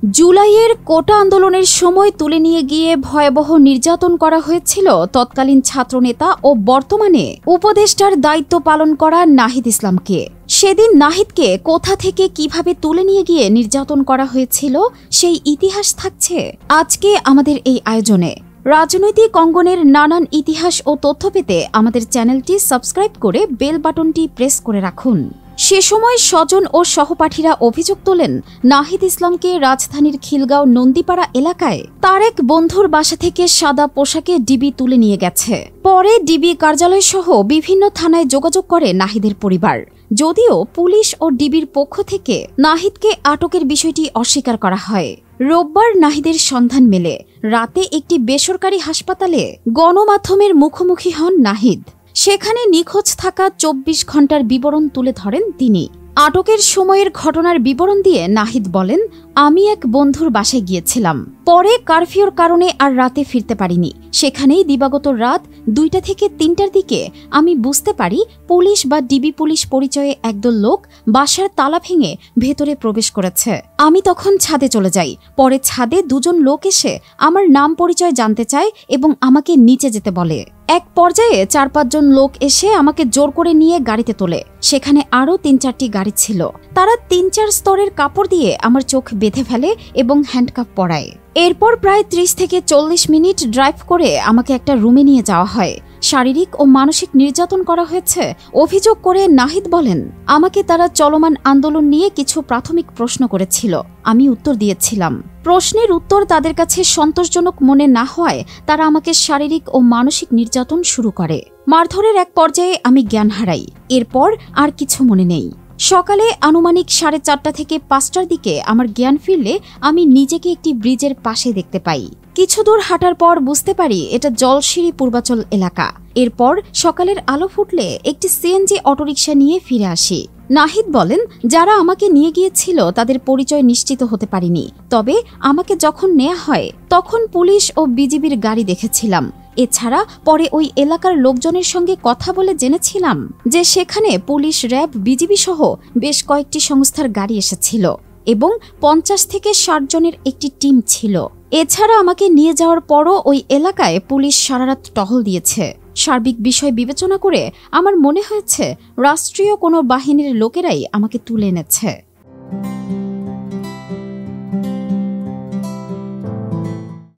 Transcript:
জুলাইয়ের কোটা আন্দোলনের সময় তুলে নিয়ে গিয়ে ভয়াবহ নির্যাতন করা হয়েছিল তৎকালীন ছাত্রনেতা ও বর্তমানে উপদেষ্টার দায়িত্ব পালন করা নাহিদ ইসলামকে। সেদিন নাহিদকে কোথা থেকে কিভাবে তুলে নিয়ে গিয়ে নির্যাতন করা হয়েছিল সেই ইতিহাস থাকছে আজকে আমাদের এই আয়োজনে। রাজনৈতিক অঙ্গনের নানান ইতিহাস ও তথ্য পেতে আমাদের চ্যানেলটি সাবস্ক্রাইব করে বেল বাটনটি প্রেস করে রাখুন। সে সময় স্বজন ও সহপাঠীরা অভিযোগ তোলেন নাহিদ ইসলামকে রাজধানীর খিলগাঁও নন্দীপাড়া এলাকায় তার এক বন্ধুর বাসা থেকে সাদা পোশাকে ডিবি তুলে নিয়ে গেছে। পরে ডিবি কার্যালয় সহ বিভিন্ন থানায় যোগাযোগ করে নাহিদের পরিবার। যদিও পুলিশ ও ডিবির পক্ষ থেকে নাহিদকে আটকের বিষয়টি অস্বীকার করা হয়। রোববার নাহিদের সন্ধান মেলে। রাতে একটি বেসরকারি হাসপাতালে গণমাধ্যমের মুখোমুখি হন নাহিদ। সেখানে নিখোঁজ থাকা ২৪ ঘণ্টার বিবরণ তুলে ধরেন তিনি। আটকের সময়ের ঘটনার বিবরণ দিয়ে নাহিদ বলেন, আমি এক বন্ধুর বাসায় গিয়েছিলাম। পরে কারফিউর কারণে আর রাতে ফিরতে পারিনি। সেখানেই দিবাগত রাত ২টা থেকে ৩টার দিকে আমি বুঝতে পারি পুলিশ বা ডিবি পুলিশ পরিচয়ে একদল লোক বাসার তালা ভেঙে ভেতরে প্রবেশ করেছে। আমি তখন ছাদে চলে যাই। পরে ছাদে দুজন লোক এসে আমার নাম পরিচয় জানতে চায় এবং আমাকে নিচে যেতে বলে। এক পর্যায়ে ৪-৫ জন লোক এসে আমাকে জোর করে নিয়ে গাড়িতে তোলে। সেখানে আরও ৩-৪টি গাড়ি ছিল। তারা ৩-৪ স্তরের কাপড় দিয়ে আমার চোখ বেঁধে ফেলে এবং হ্যান্ডকাফ পরায়। এরপর প্রায় ৩০ থেকে ৪০ মিনিট ড্রাইভ করে আমাকে একটা রুমে নিয়ে যাওয়া হয়। শারীরিক ও মানসিক নির্যাতন করা হয়েছে অভিযোগ করে নাহিদ বলেন, আমাকে তারা চলমান আন্দোলন নিয়ে কিছু প্রাথমিক প্রশ্ন করেছিল। আমি উত্তর দিয়েছিলাম। প্রশ্নের উত্তর তাদের কাছে সন্তোষজনক মনে না হওয়ায় তারা আমাকে শারীরিক ও মানসিক নির্যাতন শুরু করে। মারধরের এক পর্যায়ে আমি জ্ঞান হারাই। এরপর আর কিছু মনে নেই। সকালে আনুমানিক 4:30 থেকে 5টার দিকে আমার জ্ঞান ফিরলে আমি নিজেকে একটি ব্রিজের পাশে দেখতে পাই। কিছু দূর হাঁটার পর বুঝতে পারি এটা জলশিরি পূর্বাচল এলাকা। এরপর সকালের আলো ফুটলে একটি সিএনজি অটোরিকশা নিয়ে ফিরে আসি। নাহিদ বলেন, যারা আমাকে নিয়ে গিয়েছিল তাদের পরিচয় নিশ্চিত হতে পারিনি। তবে আমাকে যখন নেওয়া হয় তখন পুলিশ ও বিজিবির গাড়ি দেখেছিলাম। এছাড়া পরে ওই এলাকার লোকজনের সঙ্গে কথা বলে জেনেছিলাম যে সেখানে পুলিশ, র্যাব, বিজিবি সহ বেশ কয়েকটি সংস্থার গাড়ি এসেছিল এবং ৫০ থেকে ৬০ জনের একটি টিম ছিল। এছাড়া আমাকে নিয়ে যাওয়ার পরও ওই এলাকায় পুলিশ সারারাত টহল দিয়েছে। সার্বিক বিষয় বিবেচনা করে আমার মনে হয়েছে রাষ্ট্রীয় কোনো বাহিনীর লোকেরাই আমাকে তুলে এনেছে।